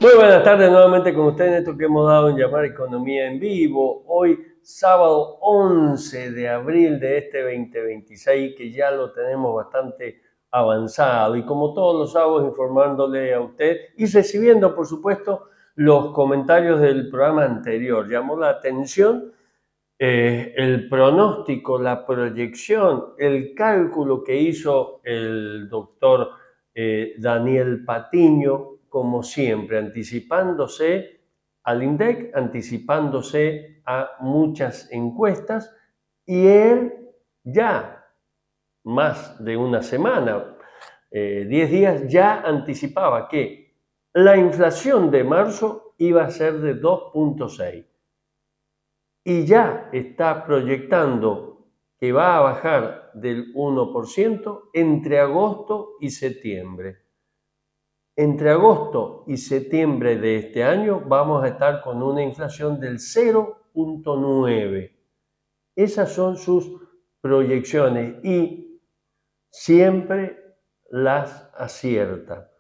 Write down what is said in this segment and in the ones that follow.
Muy buenas tardes nuevamente con ustedes en esto que hemos dado en llamar Economía en Vivo. Hoy, sábado 11 de abril de este 2026, que ya lo tenemos bastante avanzado. Y como todos los sábados, informándole a usted y recibiendo, por supuesto, los comentarios del programa anterior. Llamó la atención el pronóstico, la proyección, el cálculo que hizo el doctor Daniel Patiño, como siempre, anticipándose al INDEC, anticipándose a muchas encuestas, y él ya más de una semana, 10 días, ya anticipaba que la inflación de marzo iba a ser de 2,6 y ya está proyectando que va a bajar del 1% entre agosto y septiembre. Entre agosto y septiembre de este año vamos a estar con una inflación del 0,9. Esas son sus proyecciones y siempre las acierta.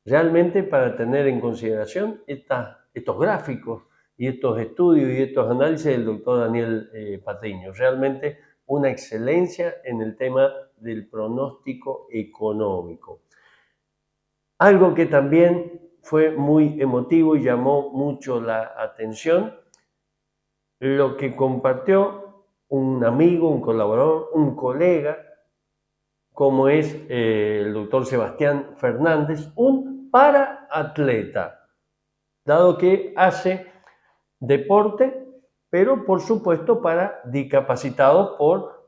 Realmente, para tener en consideración estos gráficos y estos estudios y estos análisis del doctor Daniel Patiño. Realmente una excelencia en el tema del pronóstico económico. Algo que también fue muy emotivo y llamó mucho la atención, lo que compartió un amigo, un colaborador, un colega, como es el doctor Sebastián Fernández, un paraatleta, dado que hace deporte, pero por supuesto para discapacitados por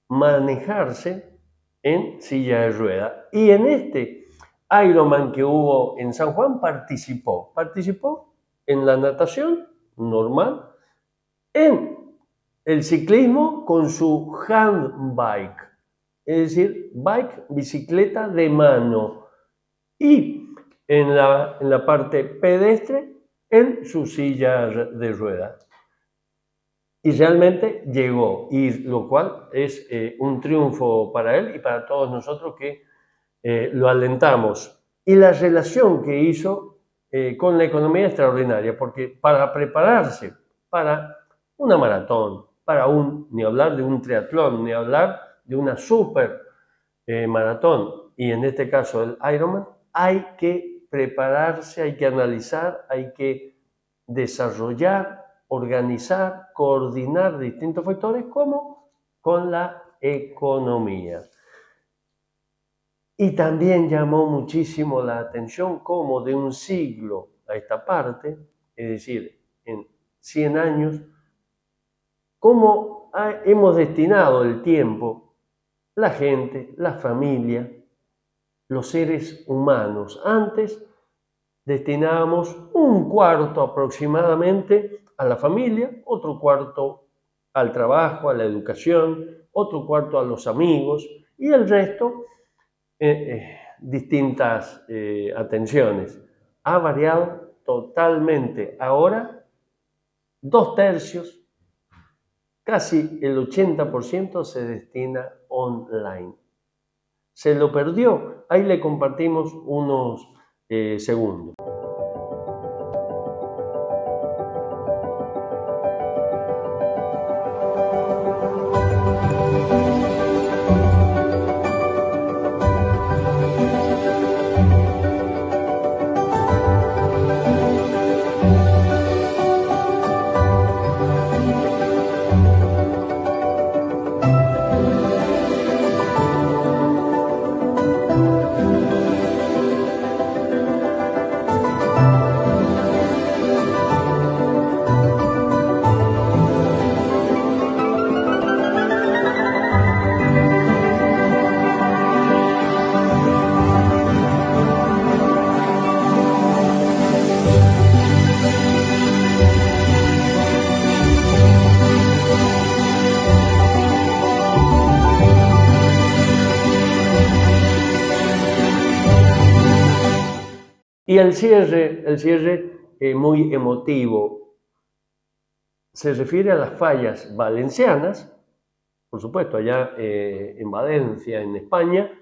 manejarse en silla de ruedas. Y en este Ironman que hubo en San Juan participó en la natación normal, en el ciclismo con su handbike, es decir, bicicleta de mano, y en la parte pedestre en su silla de ruedas. Y realmente llegó, y lo cual es un triunfo para él y para todos nosotros que lo alentamos. Y la relación que hizo con la economía extraordinaria, porque para prepararse para una maratón, ni hablar de un triatlón, ni hablar de una super maratón, y en este caso el Ironman, hay que prepararse, hay que analizar, hay que desarrollar, organizar, coordinar distintos factores como con la economía. Y también llamó muchísimo la atención cómo de un siglo a esta parte, es decir, en 100 años, cómo hemos destinado el tiempo, la gente, la familia, los seres humanos. Antes destinábamos un cuarto aproximadamente a la familia, otro cuarto al trabajo, a la educación, otro cuarto a los amigos y el resto distintas atenciones. Ha variado totalmente. Ahora, 2/3, casi el 80% se destina online. Se lo perdió. Ahí le compartimos unos segundos. Y el cierre muy emotivo, se refiere a las fallas valencianas, por supuesto, allá en Valencia, en España,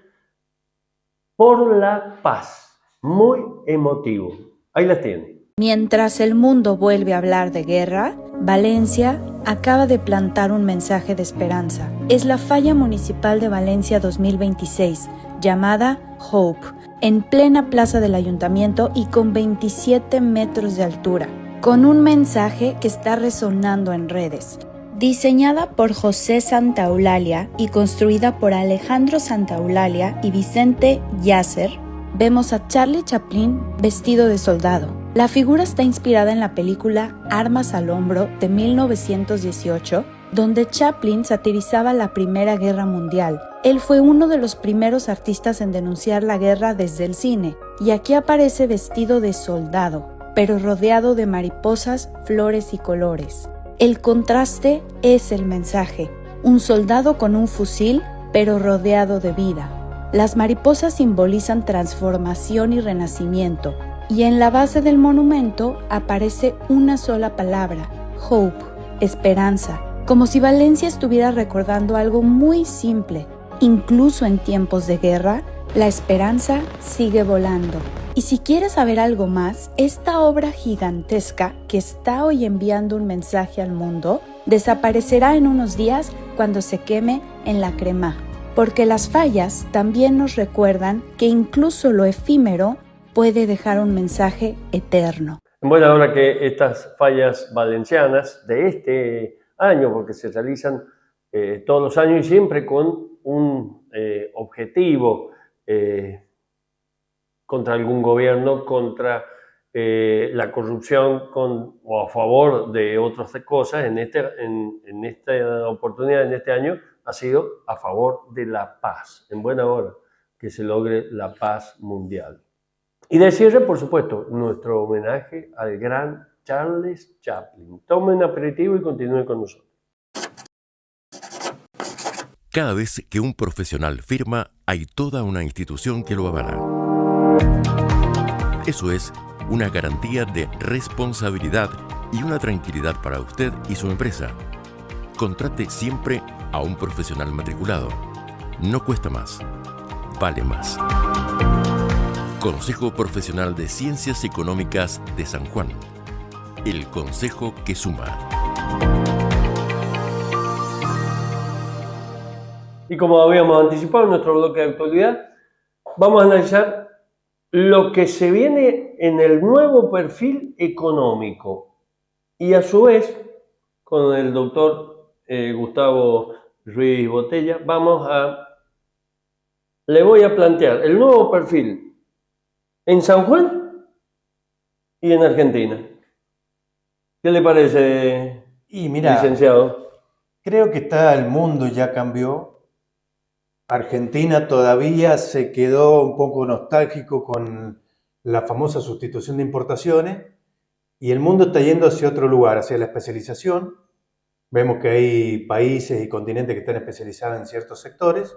por la paz. Muy emotivo. Ahí las tiene. Mientras el mundo vuelve a hablar de guerra, Valencia acaba de plantar un mensaje de esperanza. Es la falla municipal de Valencia 2026, llamada Hope, en plena plaza del ayuntamiento y con 27 metros de altura, con un mensaje que está resonando en redes. Diseñada por José Santaeulalia y construida por Alejandro Santaeulalia y Vicente Yasser, vemos a Charlie Chaplin vestido de soldado. La figura está inspirada en la película Armas al Hombro de 1918, donde Chaplin satirizaba la Primera Guerra Mundial. Él fue uno de los primeros artistas en denunciar la guerra desde el cine, y aquí aparece vestido de soldado, pero rodeado de mariposas, flores y colores. El contraste es el mensaje: un soldado con un fusil, pero rodeado de vida. Las mariposas simbolizan transformación y renacimiento, y en la base del monumento aparece una sola palabra: Hope, esperanza, como si Valencia estuviera recordando algo muy simple. Incluso en tiempos de guerra, la esperanza sigue volando. Y si quieres saber algo más, esta obra gigantesca que está hoy enviando un mensaje al mundo desaparecerá en unos días cuando se queme en la crema. Porque las fallas también nos recuerdan que incluso lo efímero puede dejar un mensaje eterno. En buena hora que estas fallas valencianas de este año, porque se realizan todos los años y siempre con un objetivo contra algún gobierno, contra la corrupción o a favor de otras cosas, en esta oportunidad, en este año, ha sido a favor de la paz. En buena hora que se logre la paz mundial. Y de cierre, por supuesto, nuestro homenaje al gran Charles Chaplin. Tomen un aperitivo y continúen con nosotros. Cada vez que un profesional firma, hay toda una institución que lo avala. Eso es una garantía de responsabilidad y una tranquilidad para usted y su empresa. Contrate siempre a un profesional matriculado. No cuesta más, vale más. Consejo Profesional de Ciencias Económicas de San Juan. El consejo que suma. Y como habíamos anticipado en nuestro bloque de actualidad, vamos a analizar lo que se viene en el nuevo perfil económico. Y a su vez, con el doctor Gustavo Ruiz Botella, le voy a plantear el nuevo perfil en San Juan y en Argentina. ¿Qué le parece, licenciado? Creo que el mundo ya cambió. Argentina todavía se quedó un poco nostálgico con la famosa sustitución de importaciones y el mundo está yendo hacia otro lugar, hacia la especialización. Vemos que hay países y continentes que están especializados en ciertos sectores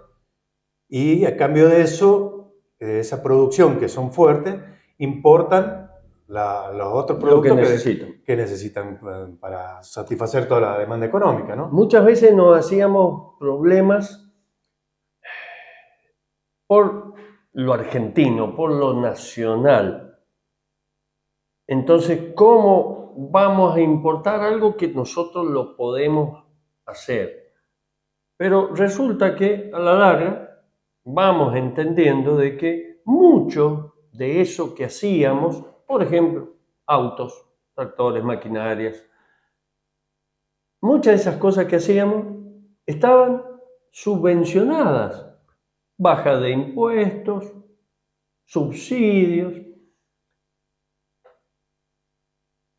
y a cambio de eso, de esa producción que son fuertes, importan los otros productos que necesitan para satisfacer toda la demanda económica, ¿no? Muchas veces nos hacíamos problemas por lo argentino, por lo nacional. Entonces, ¿cómo vamos a importar algo que nosotros lo podemos hacer? Pero resulta que a la larga vamos entendiendo de que mucho de eso que hacíamos, por ejemplo, autos, tractores, maquinarias, muchas de esas cosas que hacíamos estaban subvencionadas. Baja de impuestos, subsidios.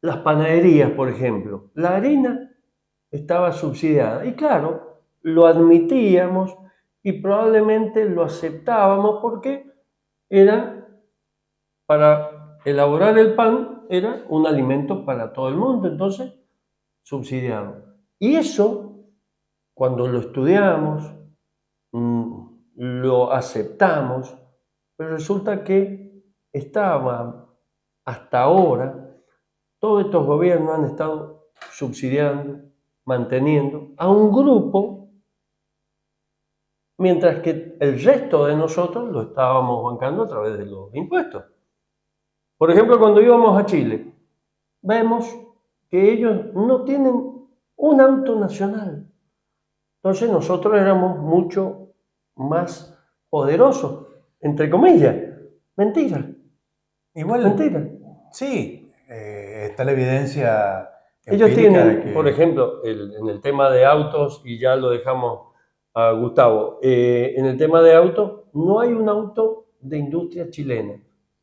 Las panaderías, por ejemplo, la harina estaba subsidiada. Y claro, lo admitíamos y probablemente lo aceptábamos porque era para elaborar el pan, era un alimento para todo el mundo, entonces subsidiado. Y eso, cuando lo estudiamos, lo aceptamos, pero resulta que hasta ahora, todos estos gobiernos han estado subsidiando, manteniendo a un grupo, mientras que el resto de nosotros lo estábamos bancando a través de los impuestos. Por ejemplo, cuando íbamos a Chile, vemos que ellos no tienen un auto nacional. Entonces nosotros éramos mucho más poderosos, entre comillas. Mentira, Igual, mentira. sí, está la evidencia Ellos empírica de tienen, que... por ejemplo, en el tema de autos, y ya lo dejamos a Gustavo, en el tema de autos no hay un auto de industria chilena.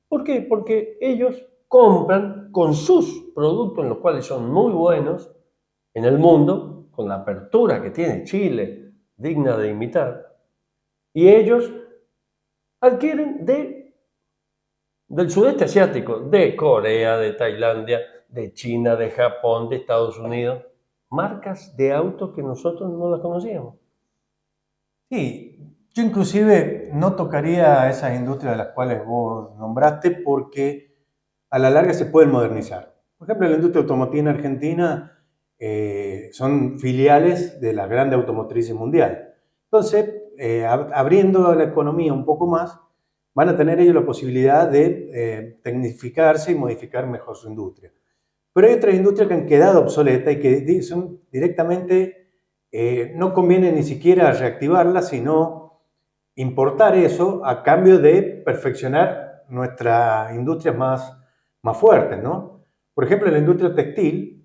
¿Por qué? Porque ellos compran con sus productos, en los cuales son muy buenos en el mundo, con la apertura que tiene Chile, digna de imitar, y ellos adquieren del sudeste asiático, de Corea, de Tailandia, de China, de Japón, de Estados Unidos, marcas de autos que nosotros no las conocíamos. Sí, yo inclusive no tocaría a esas industrias de las cuales vos nombraste porque a la larga se pueden modernizar. Por ejemplo, la industria automotriz en Argentina son filiales de las grandes automotrices mundiales. Entonces, abriendo la economía un poco más, van a tener ellos la posibilidad de tecnificarse y modificar mejor su industria. Pero hay otras industrias que han quedado obsoletas y que son directamente, no conviene ni siquiera reactivarlas, sino importar eso a cambio de perfeccionar nuestras industrias más fuertes, ¿no? Por ejemplo, en la industria textil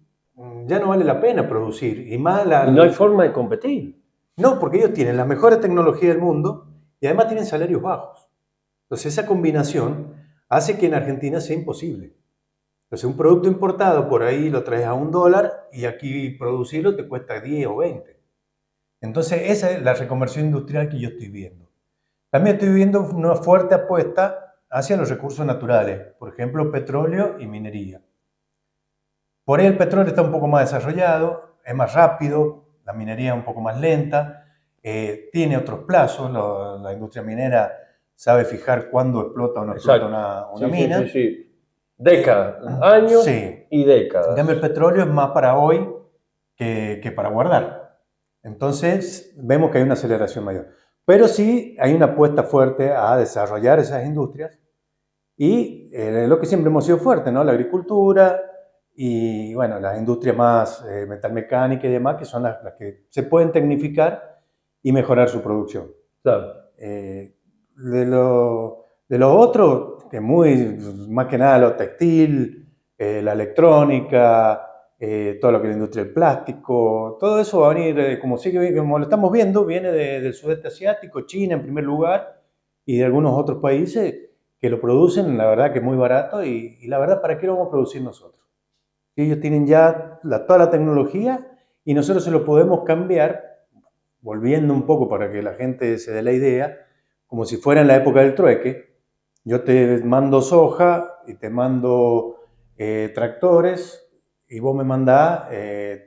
ya no vale la pena producir. Y no hay forma de competir. No, porque ellos tienen las mejores tecnologías del mundo y además tienen salarios bajos. Entonces esa combinación hace que en Argentina sea imposible. Entonces un producto importado por ahí lo traes a $1 y aquí producirlo te cuesta 10 o 20. Entonces esa es la reconversión industrial que yo estoy viendo. También estoy viendo una fuerte apuesta hacia los recursos naturales, por ejemplo petróleo y minería. Por ahí el petróleo está un poco más desarrollado, es más rápido, la minería es un poco más lenta, tiene otros plazos, la industria minera sabe fijar cuándo explota o no explota una mina. Sí, sí. Décadas, años sí. Y décadas. En cambio, el petróleo es más para hoy que para guardar. Entonces, vemos que hay una aceleración mayor. Pero sí hay una apuesta fuerte a desarrollar esas industrias y lo que siempre hemos sido fuerte, ¿no? La agricultura y, bueno, las industrias más metalmecánicas y demás, que son las que se pueden tecnificar y mejorar su producción. Claro. De lo otro, que más que nada lo textil, la electrónica, todo lo que es la industria del plástico, todo eso va a venir, como lo estamos viendo, viene del sudeste asiático, China en primer lugar, y de algunos otros países que lo producen, la verdad que es muy barato, y la verdad, ¿para qué lo vamos a producir nosotros? Ellos tienen ya toda la tecnología y nosotros se lo podemos cambiar, volviendo un poco para que la gente se dé la idea, como si fuera en la época del trueque. Yo te mando soja y te mando tractores y vos me mandás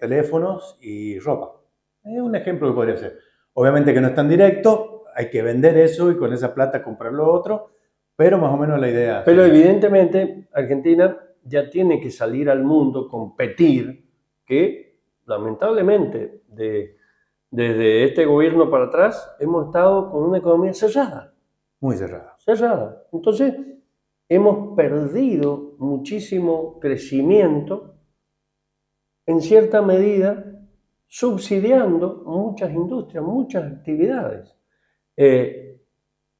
teléfonos y ropa. Es un ejemplo que podría ser. Obviamente que no es tan directo, hay que vender eso y con esa plata comprar lo otro, pero más o menos la idea. Pero evidentemente Argentina ya tiene que salir al mundo, competir, que lamentablemente desde este gobierno para atrás hemos estado con una economía cerrada. Muy cerrada. Cerrada. Entonces, hemos perdido muchísimo crecimiento, en cierta medida, subsidiando muchas industrias, muchas actividades.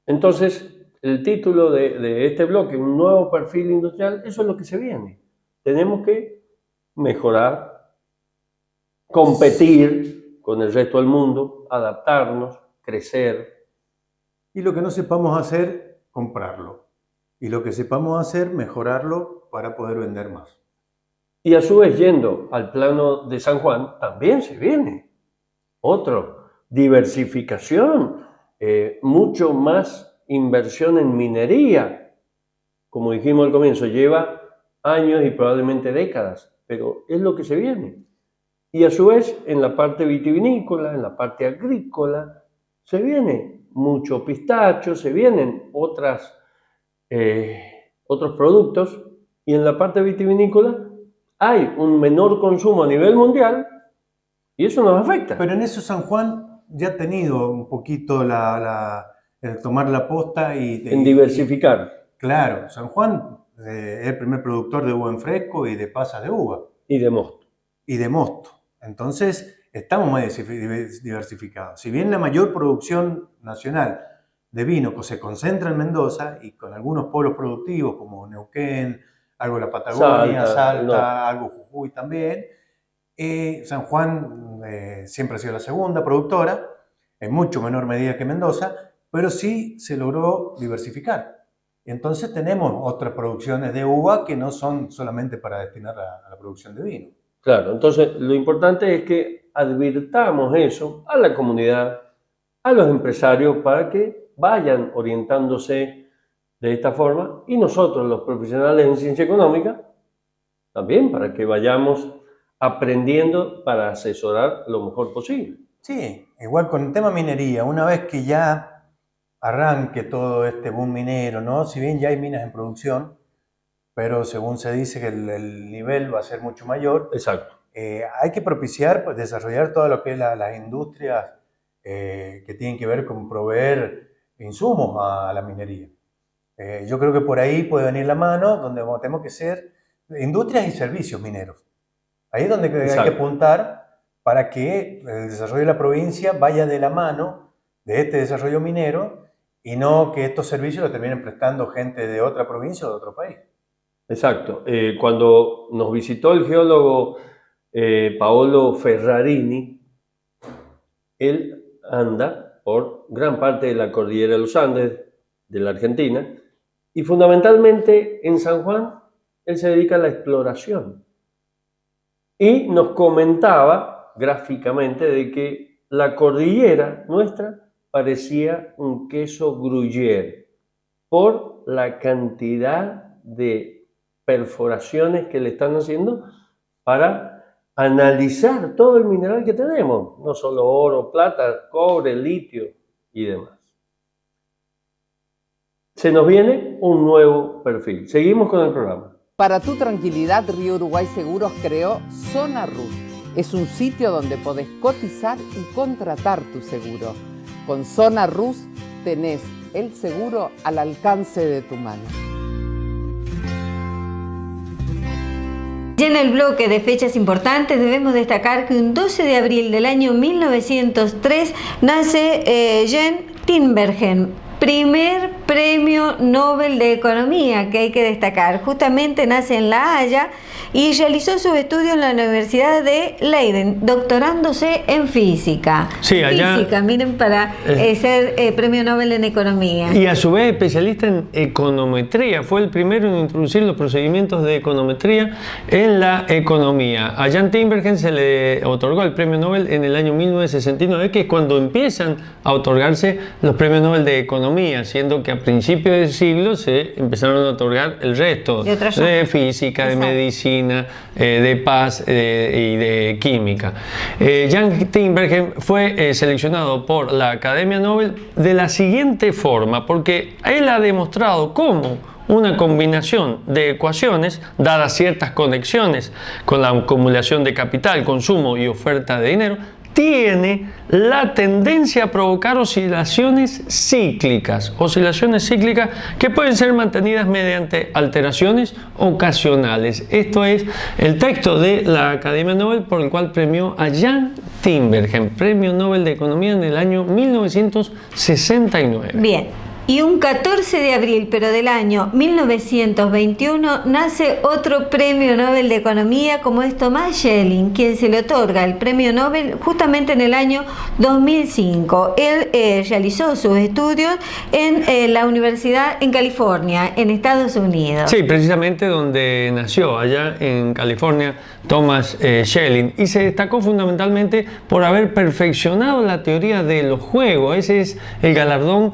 Entonces, el título de este bloque, un nuevo perfil industrial, eso es lo que se viene. Tenemos que mejorar, competir con el resto del mundo, adaptarnos, crecer. Y lo que no sepamos hacer, comprarlo. Y lo que sepamos hacer, mejorarlo para poder vender más. Y a su vez, yendo al plano de San Juan, también se viene otro, diversificación, mucho más inversión en minería. Como dijimos al comienzo, lleva años y probablemente décadas, pero es lo que se viene. Y a su vez, en la parte vitivinícola, en la parte agrícola, se viene mucho pistacho, se vienen otros productos, y en la parte vitivinícola hay un menor consumo a nivel mundial y eso nos afecta. Pero en eso San Juan ya ha tenido un poquito el tomar la posta en diversificar. Claro, San Juan el primer productor de uva en fresco y de pasas de uva. Y de mosto. Y de mosto. Entonces, estamos más diversificados. Si bien la mayor producción nacional de vino se concentra en Mendoza y con algunos polos productivos como Neuquén, algo de la Patagonia, Salta, algo Jujuy también, San Juan siempre ha sido la segunda productora, en mucho menor medida que Mendoza, pero sí se logró diversificar. Entonces tenemos otras producciones de uva que no son solamente para destinar a la producción de vino. Claro, entonces lo importante es que advirtamos eso a la comunidad, a los empresarios, para que vayan orientándose de esta forma, y nosotros, los profesionales en ciencia económica, también para que vayamos aprendiendo para asesorar lo mejor posible. Sí, igual con el tema minería, una vez que ya arranque todo este boom minero, ¿no? Si bien ya hay minas en producción, pero según se dice que el nivel va a ser mucho mayor. Exacto. Hay que propiciar, pues, desarrollar todo lo que es las industrias que tienen que ver con proveer insumos a la minería. Yo creo que por ahí puede venir la mano, donde tenemos que ser industrias y servicios mineros. Ahí es donde hay que apuntar para que el desarrollo de la provincia vaya de la mano de este desarrollo minero y no que estos servicios los terminen prestando gente de otra provincia o de otro país. Exacto. Cuando nos visitó el geólogo Paolo Ferrarini, él anda por gran parte de la cordillera de los Andes de la Argentina, y fundamentalmente en San Juan él se dedica a la exploración. Y nos comentaba gráficamente de que la cordillera nuestra parecía un queso gruyère por la cantidad de perforaciones que le están haciendo para analizar todo el mineral que tenemos, no solo oro, plata, cobre, litio y demás. Se nos viene un nuevo perfil. Seguimos con el programa. Para tu tranquilidad, Río Uruguay Seguros creó Zona Rus. Es un sitio donde podés cotizar y contratar tu seguro. Con Zona Rus tenés el seguro al alcance de tu mano. Y en el bloque de fechas importantes debemos destacar que un 12 de abril del año 1903 nace Jens Tinbergen, primer premio Nobel de Economía, que hay que destacar. Justamente nace en La Haya y realizó sus estudios en la Universidad de Leiden, doctorándose en física. Sí, allá, física, miren, para ser premio Nobel en Economía. Y a su vez especialista en econometría. Fue el primero en introducir los procedimientos de econometría en la economía. A Jens Tinbergen se le otorgó el premio Nobel en el año 1969, que es cuando empiezan a otorgarse los premios Nobel de economía, siendo que a principios del siglo se empezaron a otorgar el resto de física, de medicina, de paz y de química. Jens Tinbergen fue seleccionado por la Academia Nobel de la siguiente forma, porque él ha demostrado cómo una combinación de ecuaciones, dadas ciertas conexiones con la acumulación de capital, consumo y oferta de dinero, tiene la tendencia a provocar oscilaciones cíclicas que pueden ser mantenidas mediante alteraciones ocasionales. Esto es el texto de la Academia Nobel por el cual premió a Jens Tinbergen, Premio Nobel de Economía en el año 1969. Bien. Y un 14 de abril, pero del año 1921, nace otro premio Nobel de Economía, como es Thomas Schelling, quien se le otorga el premio Nobel justamente en el año 2005. Él realizó sus estudios en la Universidad en California, en Estados Unidos. Sí, precisamente donde nació, allá en California, Thomas Schelling, y se destacó fundamentalmente por haber perfeccionado la teoría de los juegos. Ese es el galardón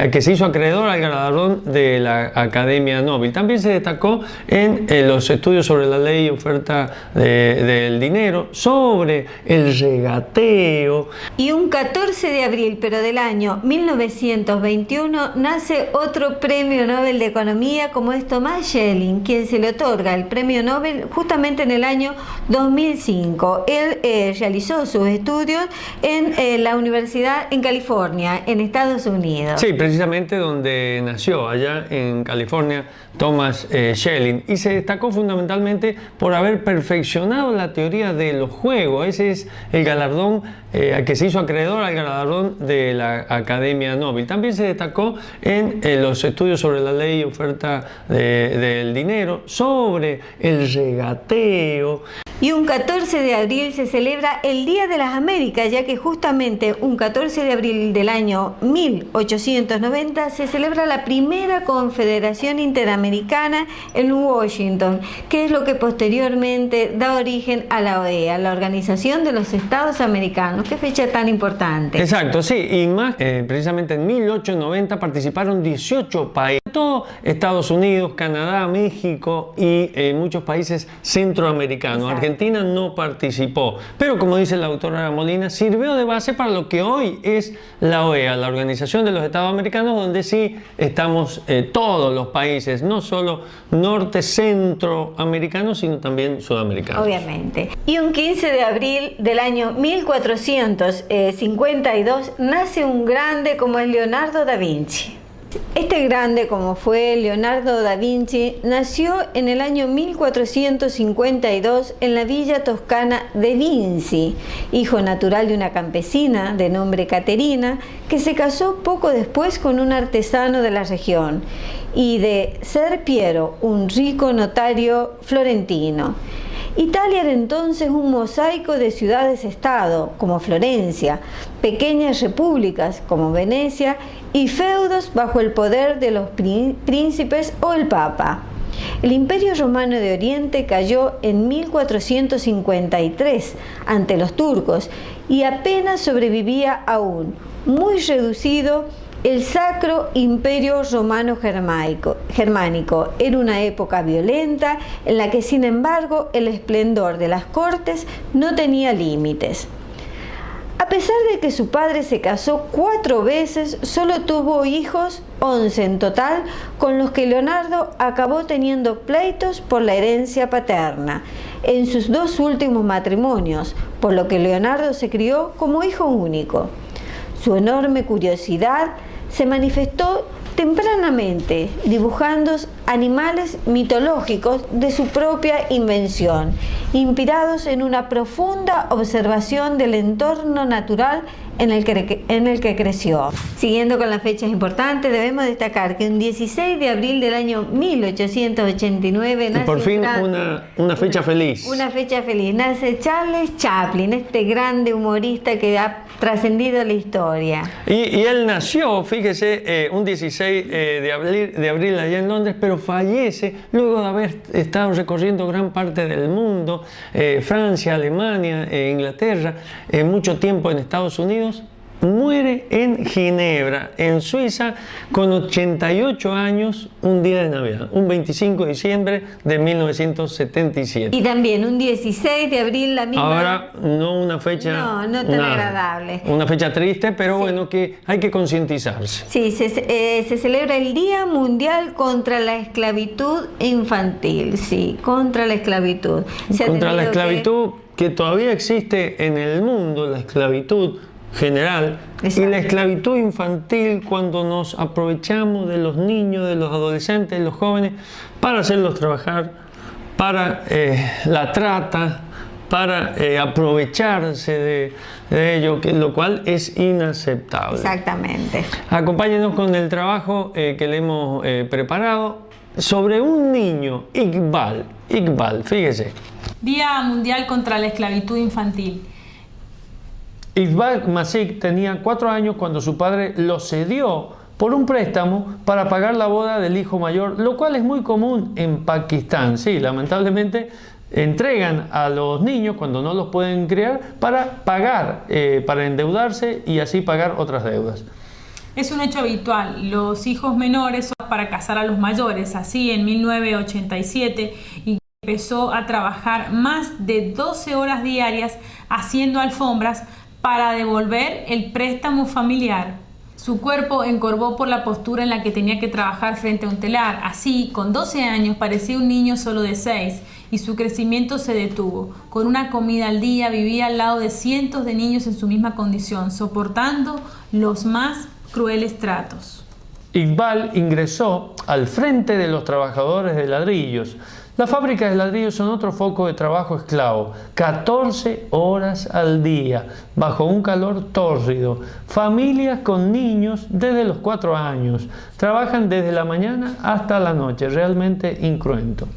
a que se hizo acreedor al galardón de la Academia Nobel. También se destacó en los estudios sobre la ley y oferta del dinero, sobre el regateo. Y un 14 de abril, pero del año 1921, nace otro premio Nobel de Economía, como es Thomas Schelling, quien se le otorga el premio Nobel justamente en el año año 2005. Él realizó sus estudios en la universidad en California, en Estados Unidos. Sí, precisamente donde nació, allá en California, Thomas Schelling, y se destacó fundamentalmente por haber perfeccionado la teoría de los juegos. Ese es el galardón al que se hizo acreedor al galardón de la Academia Nobel. También se destacó en los estudios sobre la ley y oferta del dinero, sobre el regateo. Y un 14 de abril se celebra el Día de las Américas, ya que justamente un 14 de abril del año 1890 se celebra la primera Confederación Interamericana en Washington, que es lo que posteriormente da origen a la OEA, la Organización de los Estados Americanos. Qué fecha tan importante. Exacto, sí, y más precisamente en 1890 participaron 18 países, todo Estados Unidos, Canadá, México y muchos países centroamericanos. Exacto. Argentina no participó, pero como dice la doctora Molina, sirvió de base para lo que hoy es la OEA, la Organización de los Estados Americanos, donde sí estamos todos los países, no solo norte, centroamericanos, sino también sudamericanos. Obviamente. Y un 15 de abril del año 1452 nace un grande como es Leonardo da Vinci. Este grande, como fue Leonardo da Vinci, nació en el año 1452 en la villa toscana de Vinci, hijo natural de una campesina de nombre Caterina, que se casó poco después con un artesano de la región, y de Ser Piero, un rico notario florentino. Italia era entonces un mosaico de ciudades-estado, como Florencia, pequeñas repúblicas, como Venecia, y feudos bajo el poder de los príncipes o el Papa. El Imperio Romano de Oriente cayó en 1453 ante los turcos y apenas sobrevivía aún, muy reducido, el Sacro Imperio Romano Germánico. Era una época violenta en la que, sin embargo, el esplendor de las cortes no tenía límites. A pesar de que su padre se casó 4 veces, solo tuvo hijos, 11 en total, con los que Leonardo acabó teniendo pleitos por la herencia paterna en sus 2 últimos matrimonios, por lo que Leonardo se crió como hijo único. Su enorme curiosidad se manifestó tempranamente dibujando animales mitológicos de su propia invención, inspirados en una profunda observación del entorno natural en el que creció. Siguiendo con las fechas importantes, debemos destacar que un 16 de abril del año 1889 nace por fin una fecha feliz. Una fecha feliz. Nace Charles Chaplin, este grande humorista que ha trascendido la historia. Y él nació, fíjese, un 16 de abril allá en Londres, pero fallece luego de haber estado recorriendo gran parte del mundo, Francia, Alemania, Inglaterra, mucho tiempo en Estados Unidos. Muere en Ginebra, en Suiza, con 88 años, un día de Navidad, un 25 de diciembre de 1977. Y también un 16 de abril, la misma... Ahora, no una fecha... No tan agradable. Una fecha triste, pero sí, bueno, que hay que concientizarse. Sí, se celebra el Día Mundial contra la Esclavitud Infantil, sí, contra la esclavitud. Contra la esclavitud que todavía existe en el mundo, la esclavitud general. Exacto. Y la esclavitud infantil, cuando nos aprovechamos de los niños, de los adolescentes, de los jóvenes, para hacerlos trabajar, para la trata, para aprovecharse de ello, lo cual es inaceptable. Exactamente. Acompáñenos con el trabajo que le hemos preparado sobre un niño, Iqbal, fíjese. Día Mundial contra la Esclavitud Infantil. Iqbal Masih tenía 4 años cuando su padre lo cedió por un préstamo para pagar la boda del hijo mayor, lo cual es muy común en Pakistán. Sí, lamentablemente entregan a los niños cuando no los pueden criar para pagar, para endeudarse y así pagar otras deudas. Es un hecho habitual. Los hijos menores son para casar a los mayores. Así, en 1987, empezó a trabajar más de 12 horas diarias haciendo alfombras para devolver el préstamo familiar. Su cuerpo encorvó por la postura en la que tenía que trabajar frente a un telar. Así, con 12 años, parecía un niño solo de 6 y su crecimiento se detuvo. Con una comida al día, vivía al lado de cientos de niños en su misma condición, soportando los más crueles tratos. Iqbal ingresó al frente de los trabajadores de ladrillos. Las fábricas de ladrillos son otro foco de trabajo esclavo, 14 horas al día, bajo un calor tórrido. Familias con niños desde los 4 años, trabajan desde la mañana hasta la noche, realmente incruento.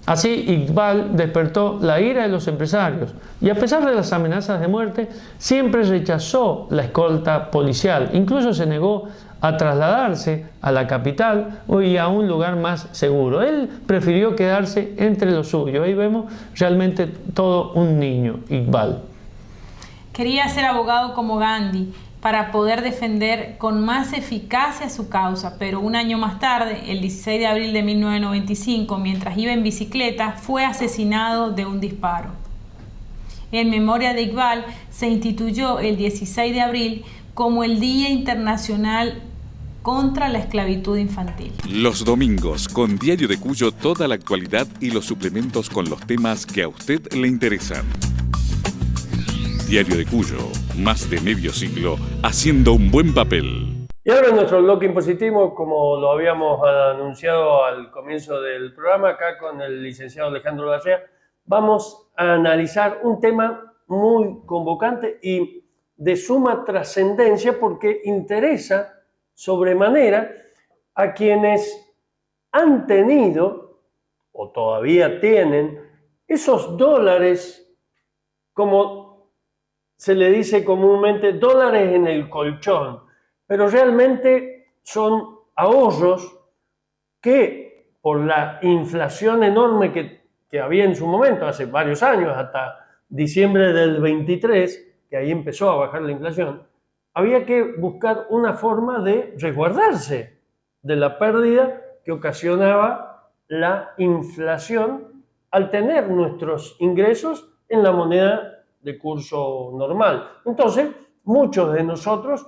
Así, Iqbal despertó la ira de los empresarios y a pesar de las amenazas de muerte, siempre rechazó la escolta policial, incluso se negó a trasladarse a la capital y a un lugar más seguro. Él prefirió quedarse entre los suyos. Ahí vemos realmente todo un niño, Iqbal. Quería ser abogado como Gandhi para poder defender con más eficacia su causa, pero un año más tarde, el 16 de abril de 1995, mientras iba en bicicleta, fue asesinado de un disparo. En memoria de Iqbal, se instituyó el 16 de abril como el Día Internacional contra la Esclavitud Infantil. Los domingos, con Diario de Cuyo, toda la actualidad y los suplementos con los temas que a usted le interesan. Diario de Cuyo, más de medio siglo, haciendo un buen papel. Y ahora en nuestro bloque impositivo, como lo habíamos anunciado al comienzo del programa, acá con el licenciado Alejandro Larrea, vamos a analizar un tema muy convocante y de suma trascendencia porque interesa sobremanera a quienes han tenido o todavía tienen esos dólares, como se le dice comúnmente, dólares en el colchón, pero realmente son ahorros que por la inflación enorme que había en su momento, hace varios años, hasta diciembre del 23, que ahí empezó a bajar la inflación, había que buscar una forma de resguardarse de la pérdida que ocasionaba la inflación al tener nuestros ingresos en la moneda de curso normal. Entonces, muchos de nosotros,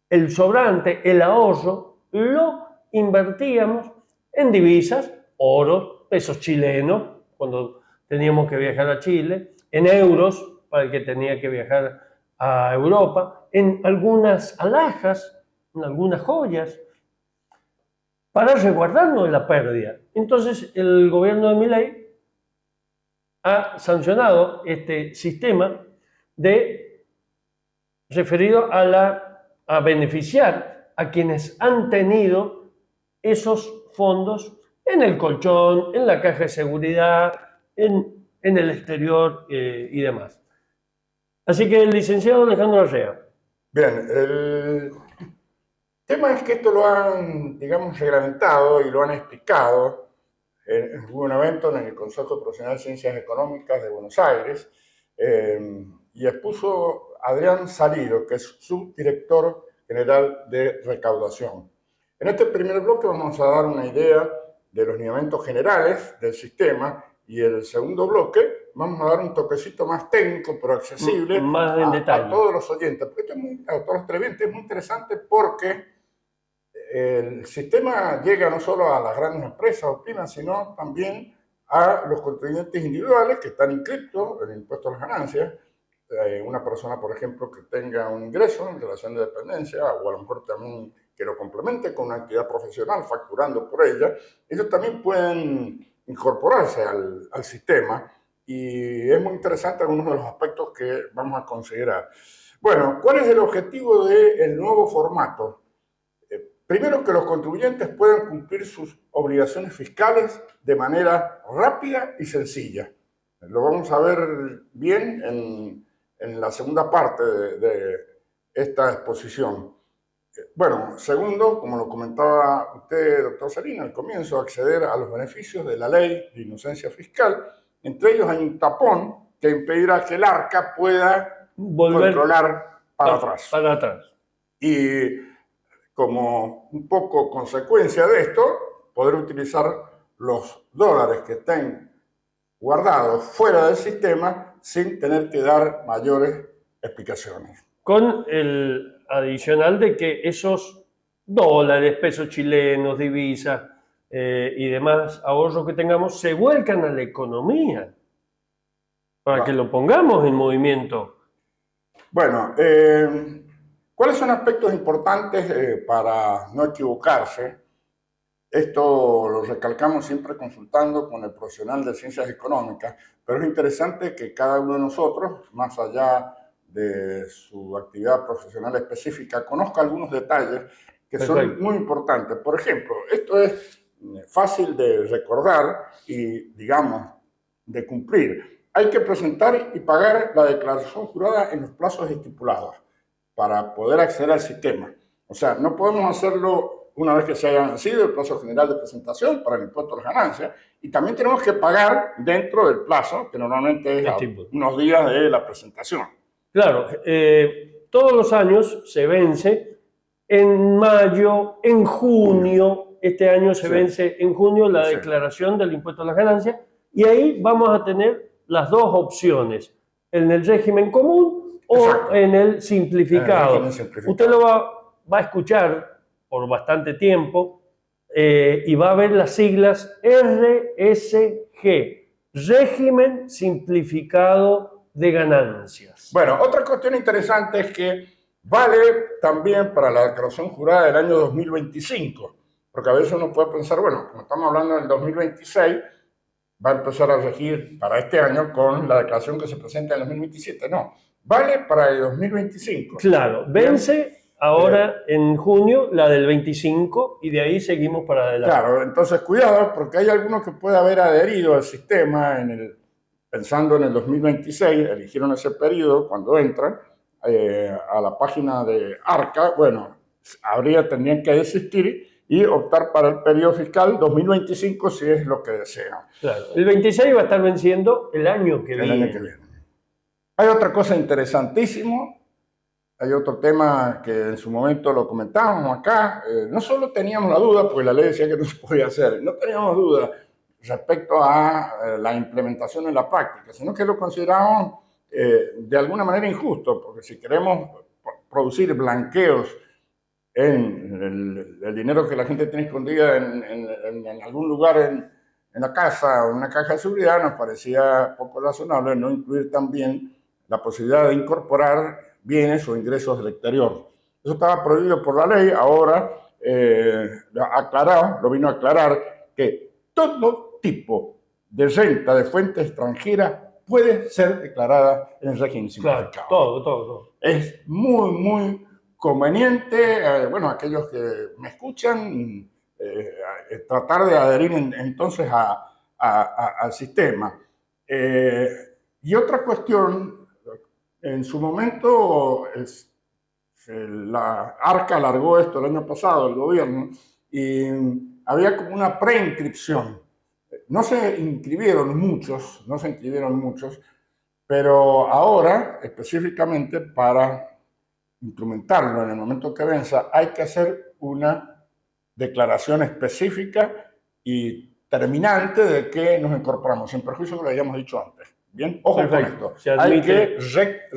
el sobrante, el ahorro, lo invertíamos en divisas, oro, pesos chilenos, cuando teníamos que viajar a Chile, en euros, para el que tenía que viajar a Europa, en algunas alhajas, en algunas joyas, para resguardarnos de la pérdida. Entonces, el gobierno de Milei ha sancionado este sistema referido a beneficiar a quienes han tenido esos fondos en el colchón, en la caja de seguridad, en el exterior y demás. Así que el licenciado Alejandro Larrea. Bien, el tema es que esto lo han, digamos, reglamentado y lo han explicado en un evento en el Consejo Profesional de Ciencias Económicas de Buenos Aires y expuso Adrián Salido, que es subdirector general de recaudación. En este primer bloque vamos a dar una idea de los lineamientos generales del sistema y el segundo bloque vamos a dar un toquecito más técnico pero accesible más en detalle a todos los oyentes. Porque a todos los televidentes es muy interesante porque el sistema llega no solo a las grandes empresas o pymes, sino también a los contribuyentes individuales que están inscritos en el impuesto a las ganancias. Una persona, por ejemplo, que tenga un ingreso en relación de dependencia o a lo mejor también que lo complemente con una actividad profesional facturando por ella, ellos también pueden incorporarse al sistema y es muy interesante algunos de los aspectos que vamos a considerar. Bueno, ¿cuál es el objetivo del nuevo formato? Primero, que los contribuyentes puedan cumplir sus obligaciones fiscales de manera rápida y sencilla. Lo vamos a ver bien en la segunda parte de esta exposición. Bueno, segundo, como lo comentaba usted, doctor Salina, al comienzo, acceder a los beneficios de la ley de inocencia fiscal. Entre ellos hay un tapón que impedirá que el arca pueda controlar para atrás. Y como un poco consecuencia de esto, poder utilizar los dólares que estén guardados fuera del sistema sin tener que dar mayores explicaciones. Con el adicional de que esos dólares, pesos chilenos, divisas y demás ahorros que tengamos se vuelcan a la economía para que lo pongamos en movimiento. Bueno, ¿cuáles son aspectos importantes para no equivocarse? Esto lo recalcamos siempre consultando con el profesional de ciencias económicas, pero es interesante que cada uno de nosotros, más allá de su actividad profesional específica, conozca algunos detalles que son muy importantes. Por ejemplo, esto es fácil de recordar y, digamos, de cumplir. Hay que presentar y pagar la declaración jurada en los plazos estipulados para poder acceder al sistema. O sea, no podemos hacerlo una vez que se haya vencido el plazo general de presentación para el impuesto a las ganancias, y también tenemos que pagar dentro del plazo, que normalmente es unos días de la presentación. Claro, todos los años se vence en mayo, en junio. Este año se vence en junio la declaración del impuesto a las ganancias, y ahí vamos a tener las dos opciones, en el régimen común o en el simplificado. Usted lo va a escuchar por bastante tiempo y va a ver las siglas RSG, Régimen Simplificado de Ganancias. Bueno, otra cuestión interesante es que vale también para la declaración jurada del año 2025, porque a veces uno puede pensar, bueno, como estamos hablando del 2026, va a empezar a regir para este año con la declaración que se presenta en el 2027. No, vale para el 2025. Claro, vence ahora en junio la del 25 y de ahí seguimos para adelante. Claro, entonces cuidado porque hay algunos que puede haber adherido al sistema pensando en el 2026, eligieron ese periodo cuando entran a la página de ARCA, bueno, tendrían que desistir y optar para el periodo fiscal 2025 si es lo que desean. Claro, el 26 va a estar venciendo el año que viene. Hay otra cosa interesantísima. Hay otro tema que en su momento lo comentábamos acá. No solo teníamos la duda, porque la ley decía que no se podía hacer, no teníamos duda respecto a la implementación en la práctica, sino que lo considerábamos de alguna manera injusto, porque si queremos producir blanqueos en el dinero que la gente tiene escondida en algún lugar en la casa o en una caja de seguridad, nos parecía poco razonable no incluir también la posibilidad de incorporar bienes o ingresos del exterior. Eso estaba prohibido por la ley, ahora lo vino a aclarar que todo tipo de renta de fuente extranjera puede ser declarada en el régimen simplificado. Claro, todo. Es muy, muy conveniente, bueno, aquellos que me escuchan, tratar de adherir entonces al sistema. Y otra cuestión, en su momento, la ARCA alargó esto el año pasado, el gobierno, y había como una preinscripción. No se inscribieron muchos, pero ahora, específicamente para instrumentarlo en el momento que venza, hay que hacer una declaración específica y terminante de que nos incorporamos, sin perjuicio de lo que habíamos dicho antes. Bien, ojo con esto. Hay que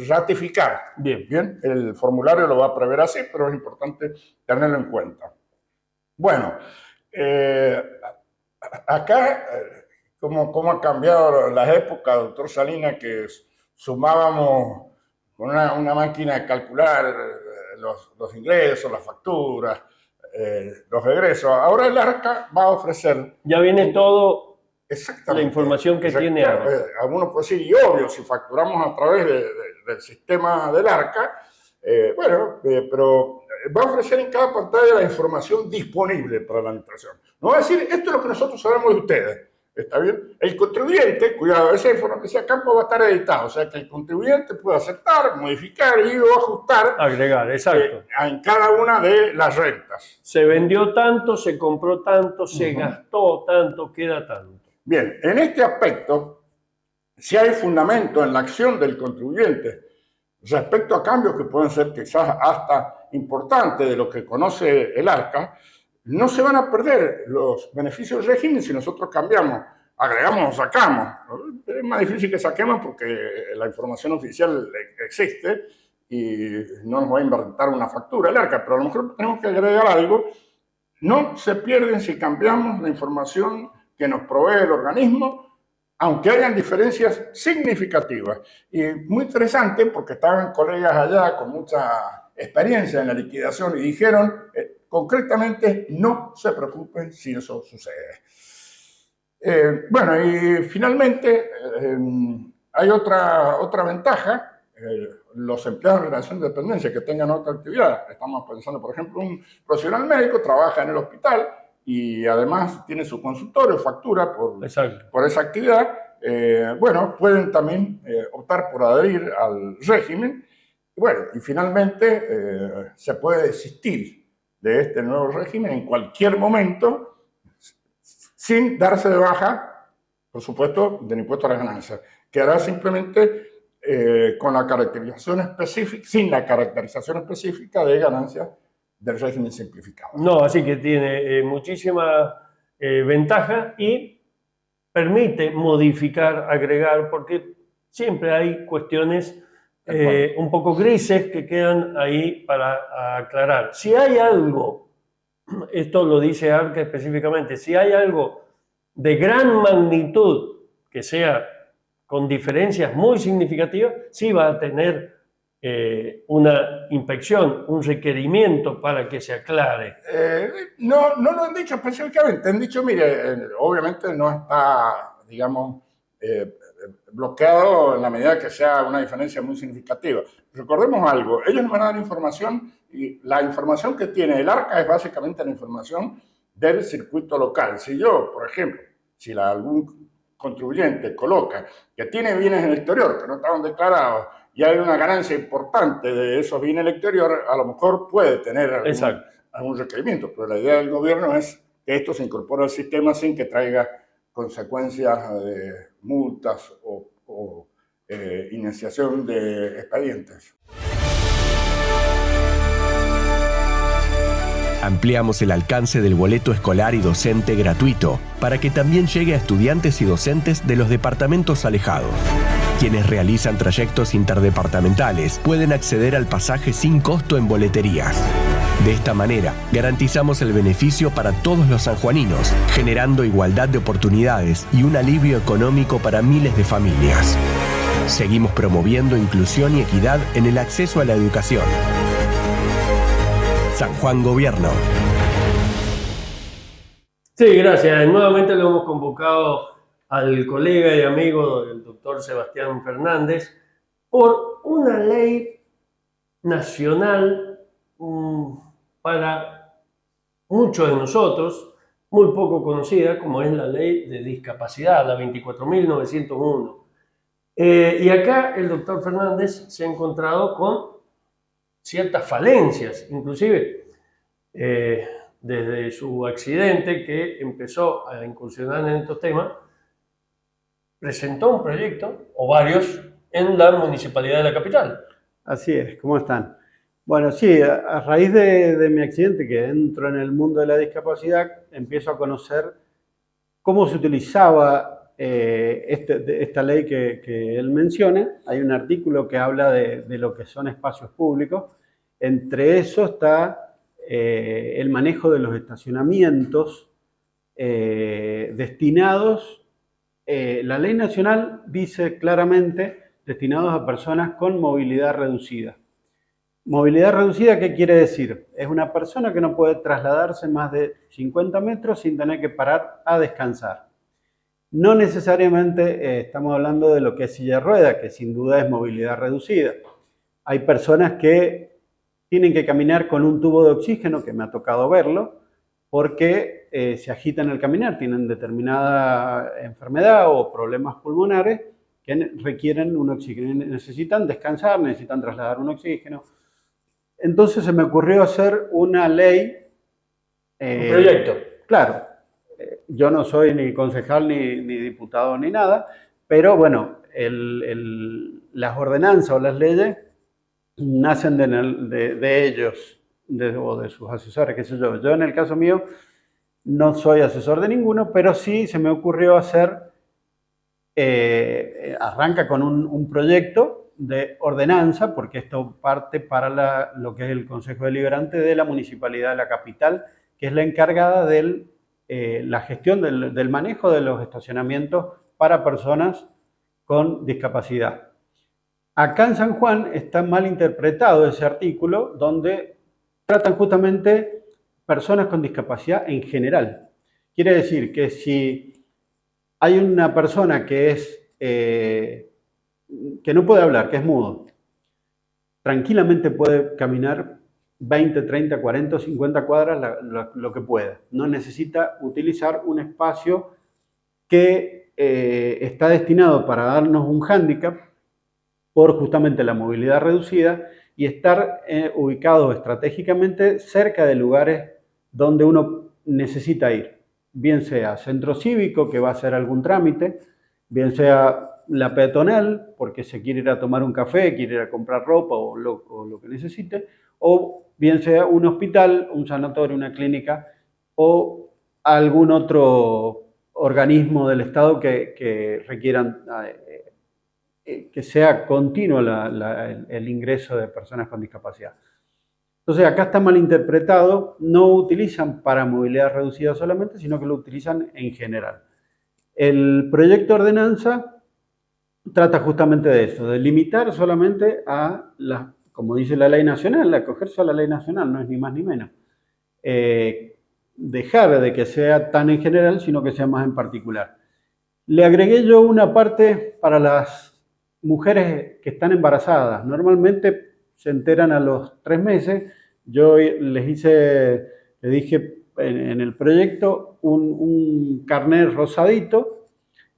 ratificar. Bien, el formulario lo va a prever así, pero es importante tenerlo en cuenta. Bueno, acá, ¿cómo ha cambiado las épocas, doctor Salinas, que sumábamos con una máquina de calcular los ingresos, las facturas, los egresos? Ahora el ARCA va a ofrecer... Ya viene todo... La información que tiene ahora. Algunos pueden decir, y obvio, si facturamos a través del sistema del ARCA, pero va a ofrecer en cada pantalla la información disponible para la administración. No va a decir, esto es lo que nosotros sabemos de ustedes. ¿Está bien? El contribuyente, cuidado, ese campo va a estar editado, o sea que el contribuyente puede aceptar, modificar y o ajustar. Agregar, exacto. En cada una de las rentas. Se vendió tanto, se compró tanto, se gastó tanto, queda tanto. Bien, en este aspecto, si hay fundamento en la acción del contribuyente respecto a cambios que pueden ser quizás hasta importantes de lo que conoce el ARCA, no se van a perder los beneficios del régimen si nosotros cambiamos, agregamos o sacamos. Es más difícil que saquemos porque la información oficial existe y no nos va a inventar una factura larga, pero a lo mejor tenemos que agregar algo. No se pierden si cambiamos la información que nos provee el organismo, aunque hayan diferencias significativas. Y muy interesante porque estaban colegas allá con mucha experiencia en la liquidación y dijeron concretamente, no se preocupen si eso sucede. Bueno, y finalmente hay otra ventaja. Los empleados en relación de dependencia que tengan otra actividad. Estamos pensando, por ejemplo, un profesional médico trabaja en el hospital y además tiene su consultorio, factura por esa actividad. Bueno, pueden también optar por adherir al régimen. Bueno, y finalmente se puede desistir de este nuevo régimen en cualquier momento sin darse de baja, por supuesto, del impuesto a las ganancias. Quedará simplemente con la caracterización específica, sin la caracterización específica de ganancias del régimen simplificado. No, así que tiene muchísima ventaja y permite modificar, agregar, porque siempre hay cuestiones un poco grises que quedan ahí para aclarar. Si hay algo, esto lo dice Arca específicamente, si hay algo de gran magnitud que sea con diferencias muy significativas, sí va a tener una inspección, un requerimiento para que se aclare. No lo han dicho específicamente, han dicho, mire, obviamente no está, digamos, bloqueado en la medida que sea una diferencia muy significativa. Recordemos algo, ellos nos van a dar información y la información que tiene el Arca es básicamente la información del circuito local. Si yo, por ejemplo, si algún contribuyente coloca que tiene bienes en el exterior que no estaban declarados y hay una ganancia importante de esos bienes en el exterior, a lo mejor puede tener algún requerimiento, pero la idea del gobierno es que esto se incorpore al sistema sin que traiga consecuencias de multas o iniciación de expedientes. Ampliamos el alcance del boleto escolar y docente gratuito para que también llegue a estudiantes y docentes de los departamentos alejados. Quienes realizan trayectos interdepartamentales pueden acceder al pasaje sin costo en boleterías. De esta manera, garantizamos el beneficio para todos los sanjuaninos, generando igualdad de oportunidades y un alivio económico para miles de familias. Seguimos promoviendo inclusión y equidad en el acceso a la educación. San Juan Gobierno. Sí, gracias. Nuevamente lo hemos convocado al colega y amigo del doctor Sebastián Fernández por una ley nacional para muchos de nosotros, muy poco conocida, como es la ley de discapacidad, la 24.901. Y acá el doctor Fernández se ha encontrado con ciertas falencias, inclusive desde su accidente que empezó a incursionar en estos temas, presentó un proyecto, o varios, en la Municipalidad de la Capital. Así es, ¿cómo están? Bueno, sí, a raíz de mi accidente, que entro en el mundo de la discapacidad, empiezo a conocer cómo se utilizaba esta ley que él menciona. Hay un artículo que habla de lo que son espacios públicos. Entre eso está el manejo de los estacionamientos destinados. La ley nacional dice claramente destinados a personas con movilidad reducida. Movilidad reducida, ¿qué quiere decir? Es una persona que no puede trasladarse más de 50 metros sin tener que parar a descansar. No necesariamente estamos hablando de lo que es silla de ruedas, que sin duda es movilidad reducida. Hay personas que tienen que caminar con un tubo de oxígeno, que me ha tocado verlo, porque se agitan al caminar, tienen determinada enfermedad o problemas pulmonares que requieren un oxígeno, necesitan descansar, necesitan trasladar un oxígeno. Entonces se me ocurrió hacer una ley. Un proyecto. Claro, yo no soy ni concejal ni diputado ni nada, pero bueno, las ordenanzas o las leyes nacen de ellos o de sus asesores, qué sé yo. Yo en el caso mío no soy asesor de ninguno, pero sí se me ocurrió hacer, arranca con un proyecto de ordenanza, porque esto parte para lo que es el Consejo Deliberante de la Municipalidad de la Capital, que es la encargada de la gestión del manejo de los estacionamientos para personas con discapacidad. Acá en San Juan está mal interpretado ese artículo, donde tratan justamente personas con discapacidad en general. Quiere decir que si hay una persona que no puede hablar, que es mudo, tranquilamente puede caminar 20, 30, 40 o 50 cuadras lo que pueda. No necesita utilizar un espacio que está destinado para darnos un hándicap por justamente la movilidad reducida y estar ubicado estratégicamente cerca de lugares donde uno necesita ir. Bien sea centro cívico, que va a hacer algún trámite, bien sea la peatonal, porque se quiere ir a tomar un café, quiere ir a comprar ropa o lo que necesite, o bien sea un hospital, un sanatorio, una clínica o algún otro organismo del Estado que requieran que sea continuo el ingreso de personas con discapacidad. Entonces acá está mal interpretado, no utilizan para movilidad reducida solamente, sino que lo utilizan en general. El proyecto de ordenanza trata justamente de eso, de limitar solamente a como dice la ley nacional, acogerse a la ley nacional, no es ni más ni menos. Dejar de que sea tan en general, sino que sea más en particular. Le agregué yo una parte para las mujeres que están embarazadas. Normalmente se enteran a los 3 meses. Yo les dije en el proyecto un carnet rosadito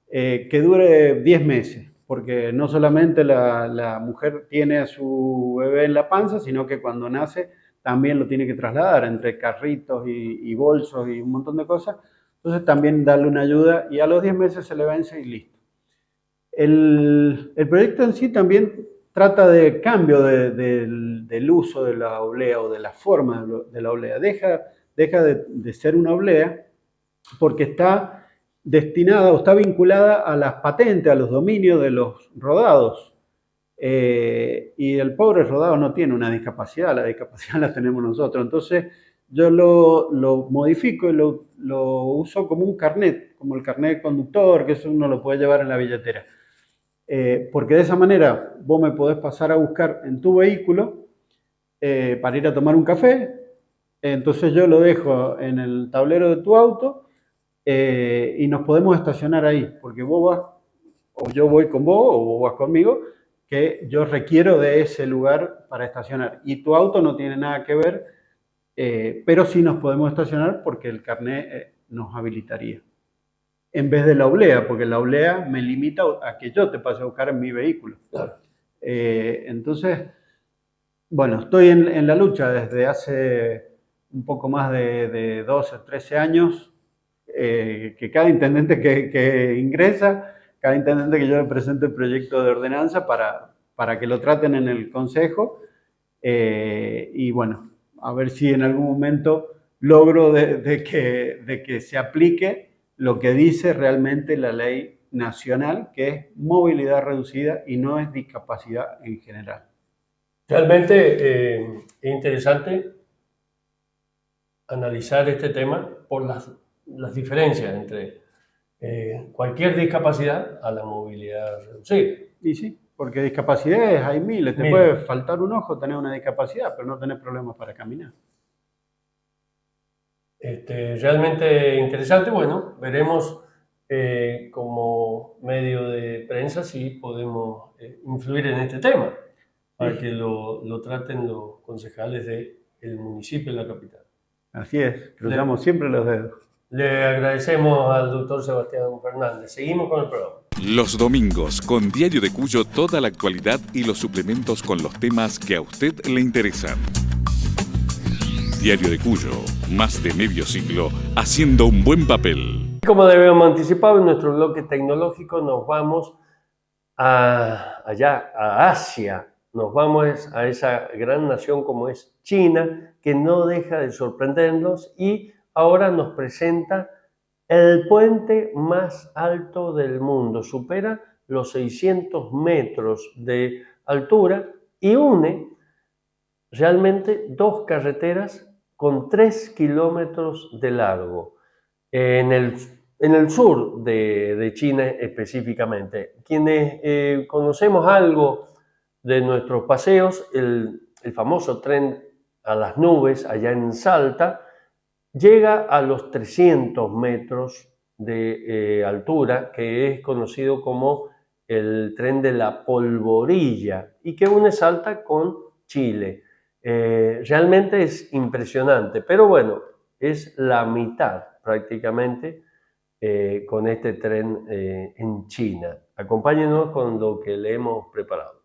que dure 10 meses, porque no solamente la mujer tiene a su bebé en la panza, sino que cuando nace también lo tiene que trasladar entre carritos y bolsos y un montón de cosas. Entonces también darle una ayuda y a los 10 meses se le vence y listo. El proyecto en sí también trata de cambio del uso de la oblea o de la forma de la oblea. Deja de ser una oblea porque está destinada o está vinculada a las patentes, a los dominios de los rodados. Y el pobre rodado no tiene una discapacidad, la discapacidad la tenemos nosotros. Entonces yo lo modifico y lo uso como un carnet, como el carnet de conductor, que eso uno lo puede llevar en la billetera. Porque de esa manera vos me podés pasar a buscar en tu vehículo para ir a tomar un café. Entonces yo lo dejo en el tablero de tu auto y nos podemos estacionar ahí, porque vos vas, o yo voy con vos, o vos vas conmigo, que yo requiero de ese lugar para estacionar. Y tu auto no tiene nada que ver, pero sí nos podemos estacionar porque el carnet nos habilitaría. En vez de la oblea, porque la oblea me limita a que yo te pase a buscar en mi vehículo. Claro. Entonces, bueno, estoy en la lucha desde hace un poco más de 12, 13 años, que cada intendente que ingresa, cada intendente que yo le presento el proyecto de ordenanza para que lo traten en el consejo, y bueno, a ver si en algún momento logro de que se aplique lo que dice realmente la ley nacional, que es movilidad reducida y no es discapacidad en general. Realmente es interesante analizar este tema por las diferencias entre cualquier discapacidad a la movilidad reducida. Y sí, porque discapacidades hay miles. Te puede faltar un ojo, tener una discapacidad, pero no tener problemas para caminar. Realmente interesante. Bueno, veremos como medio de prensa si podemos influir en este tema para que lo traten los concejales del municipio de la capital. Así es, cruzamos siempre los dedos. Le agradecemos al doctor Sebastián Fernández. Seguimos con el programa. Los domingos, con Diario de Cuyo, toda la actualidad y los suplementos con los temas que a usted le interesan. Diario de Cuyo, más de medio siglo, haciendo un buen papel. Como debemos anticipado, en nuestro bloque tecnológico nos vamos allá, a Asia. Nos vamos a esa gran nación como es China, que no deja de sorprendernos y ahora nos presenta el puente más alto del mundo. Supera los 600 metros de altura y une realmente dos carreteras con 3 kilómetros de largo en el sur de China específicamente. Quienes conocemos algo de nuestros paseos, el famoso tren a las nubes allá en Salta llega a los 300 metros de altura, que es conocido como el tren de la Polvorilla y que une Salta con Chile. Realmente es impresionante, pero bueno, es la mitad prácticamente con este tren en China. Acompáñenos con lo que le hemos preparado.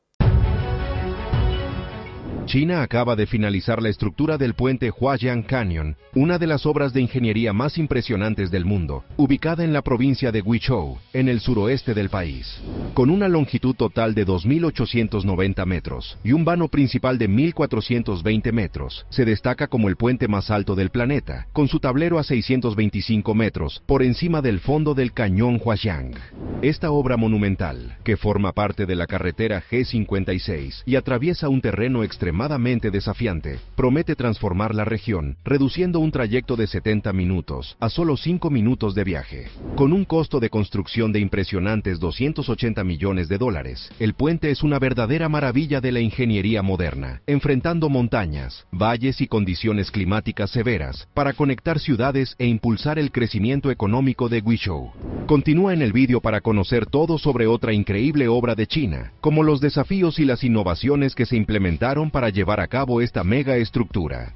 China acaba de finalizar la estructura del puente Huajiang Canyon, una de las obras de ingeniería más impresionantes del mundo, ubicada en la provincia de Guizhou, en el suroeste del país. Con una longitud total de 2.890 metros y un vano principal de 1.420 metros, se destaca como el puente más alto del planeta, con su tablero a 625 metros por encima del fondo del cañón Huajiang. Esta obra monumental, que forma parte de la carretera G56 y atraviesa un terreno extremadamente desafiante, promete transformar la región, reduciendo un trayecto de 70 minutos a solo 5 minutos de viaje. Con un costo de construcción de impresionantes $280 millones, el puente es una verdadera maravilla de la ingeniería moderna, enfrentando montañas, valles y condiciones climáticas severas para conectar ciudades e impulsar el crecimiento económico de Guizhou. Continúa en el vídeo para conocer todo sobre otra increíble obra de China, como los desafíos y las innovaciones que se implementaron para llevar a cabo esta mega estructura.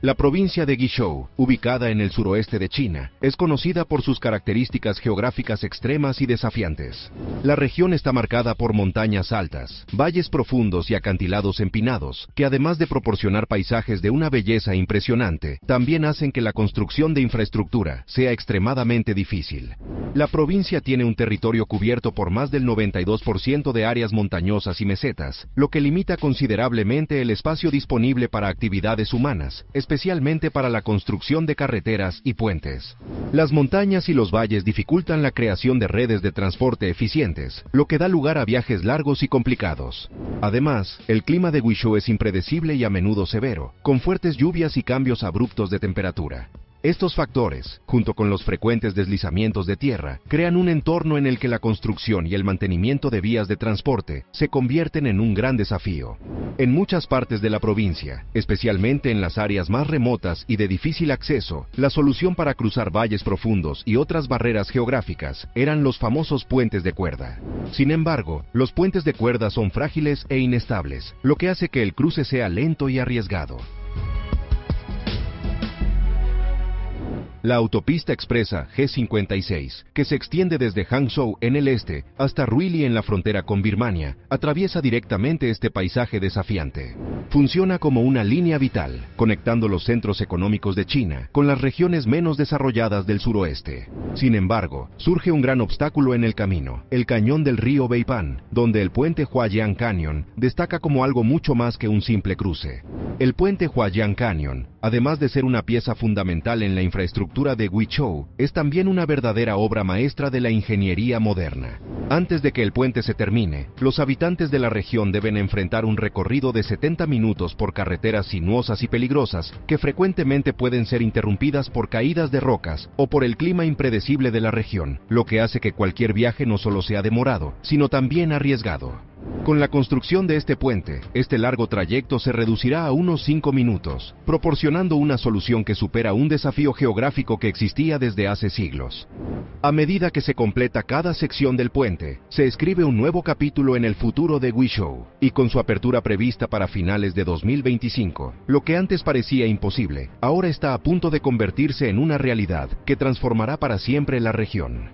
La provincia de Guizhou, ubicada en el suroeste de China, es conocida por sus características geográficas extremas y desafiantes. La región está marcada por montañas altas, valles profundos y acantilados empinados, que además de proporcionar paisajes de una belleza impresionante, también hacen que la construcción de infraestructura sea extremadamente difícil. La provincia tiene un territorio cubierto por más del 92% de áreas montañosas y mesetas, lo que limita considerablemente el espacio disponible para actividades humanas, especialmente para la construcción de carreteras y puentes. Las montañas y los valles dificultan la creación de redes de transporte eficientes, lo que da lugar a viajes largos y complicados. Además, el clima de Guizhou es impredecible y a menudo severo, con fuertes lluvias y cambios abruptos de temperatura. Estos factores, junto con los frecuentes deslizamientos de tierra, crean un entorno en el que la construcción y el mantenimiento de vías de transporte se convierten en un gran desafío. En muchas partes de la provincia, especialmente en las áreas más remotas y de difícil acceso, la solución para cruzar valles profundos y otras barreras geográficas eran los famosos puentes de cuerda. Sin embargo, los puentes de cuerda son frágiles e inestables, lo que hace que el cruce sea lento y arriesgado. La autopista expresa G56, que se extiende desde Hangzhou en el este hasta Ruili en la frontera con Birmania, atraviesa directamente este paisaje desafiante. Funciona como una línea vital, conectando los centros económicos de China con las regiones menos desarrolladas del suroeste. Sin embargo, surge un gran obstáculo en el camino, el cañón del río Beipan, donde el puente Huajiang Canyon destaca como algo mucho más que un simple cruce. El puente Huajiang Canyon, además de ser una pieza fundamental en la infraestructura de Guizhou, es también una verdadera obra maestra de la ingeniería moderna. Antes de que el puente se termine, los habitantes de la región deben enfrentar un recorrido de 70 minutos por carreteras sinuosas y peligrosas que frecuentemente pueden ser interrumpidas por caídas de rocas o por el clima impredecible de la región, lo que hace que cualquier viaje no solo sea demorado, sino también arriesgado. Con la construcción de este puente, este largo trayecto se reducirá a unos 5 minutos, proporcionando una solución que supera un desafío geográfico que existía desde hace siglos. A medida que se completa cada sección del puente, se escribe un nuevo capítulo en el futuro de Guizhou, y con su apertura prevista para finales de 2025, lo que antes parecía imposible, ahora está a punto de convertirse en una realidad que transformará para siempre la región.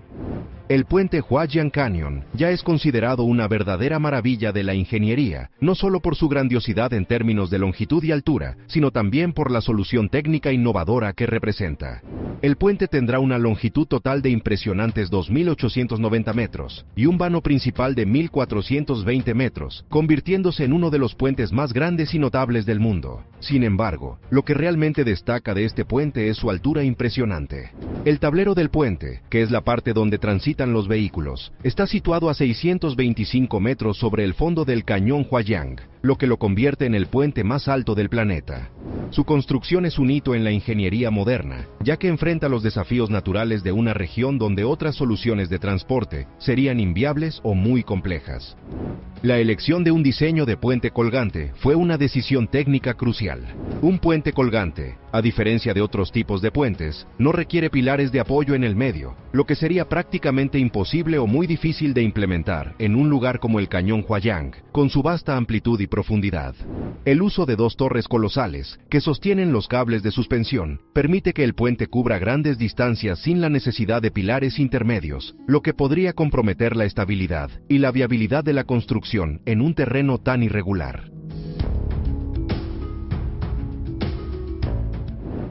El puente Huajiang Canyon ya es considerado una verdadera maravilla de la ingeniería, no solo por su grandiosidad en términos de longitud y altura, sino también por la solución técnica innovadora que representa. El puente tendrá una longitud total de impresionantes 2.890 metros y un vano principal de 1.420 metros, convirtiéndose en uno de los puentes más grandes y notables del mundo. Sin embargo, lo que realmente destaca de este puente es su altura impresionante. El tablero del puente, que es la parte donde transita transitan los vehículos. Está situado a 625 metros sobre el fondo del cañón Huaiyang, lo que lo convierte en el puente más alto del planeta. Su construcción es un hito en la ingeniería moderna, ya que enfrenta los desafíos naturales de una región donde otras soluciones de transporte serían inviables o muy complejas. La elección de un diseño de puente colgante fue una decisión técnica crucial. Un puente colgante, a diferencia de otros tipos de puentes, no requiere pilares de apoyo en el medio, lo que sería prácticamente imposible o muy difícil de implementar en un lugar como el cañón Huaiyang, con su vasta amplitud y profundidad. El uso de dos torres colosales, que sostienen los cables de suspensión, permite que el puente cubra grandes distancias sin la necesidad de pilares intermedios, lo que podría comprometer la estabilidad y la viabilidad de la construcción en un terreno tan irregular.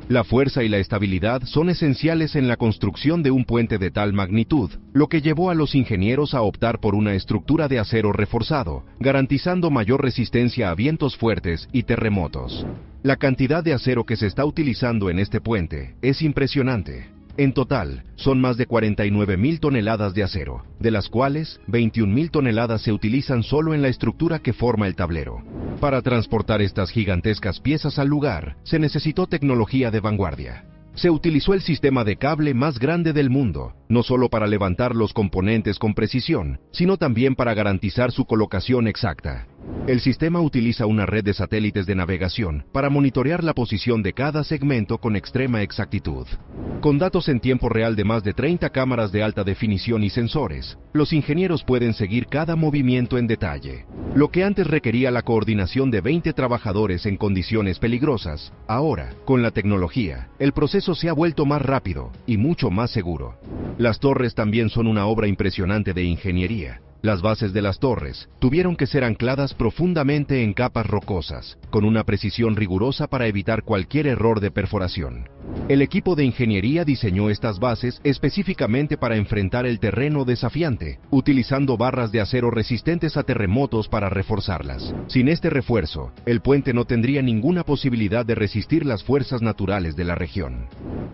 La fuerza y la estabilidad son esenciales en la construcción de un puente de tal magnitud, lo que llevó a los ingenieros a optar por una estructura de acero reforzado, garantizando mayor resistencia a vientos fuertes y terremotos. La cantidad de acero que se está utilizando en este puente es impresionante. En total, son más de 49.000 toneladas de acero, de las cuales 21.000 toneladas se utilizan solo en la estructura que forma el tablero. Para transportar estas gigantescas piezas al lugar, se necesitó tecnología de vanguardia. Se utilizó el sistema de cable más grande del mundo, no solo para levantar los componentes con precisión, sino también para garantizar su colocación exacta. El sistema utiliza una red de satélites de navegación para monitorear la posición de cada segmento con extrema exactitud. Con datos en tiempo real de más de 30 cámaras de alta definición y sensores, los ingenieros pueden seguir cada movimiento en detalle. Lo que antes requería la coordinación de 20 trabajadores en condiciones peligrosas, ahora, con la tecnología, el proceso se ha vuelto más rápido y mucho más seguro. Las torres también son una obra impresionante de ingeniería. Las bases de las torres tuvieron que ser ancladas profundamente en capas rocosas, con una precisión rigurosa para evitar cualquier error de perforación. El equipo de ingeniería diseñó estas bases específicamente para enfrentar el terreno desafiante, utilizando barras de acero resistentes a terremotos para reforzarlas. Sin este refuerzo, el puente no tendría ninguna posibilidad de resistir las fuerzas naturales de la región.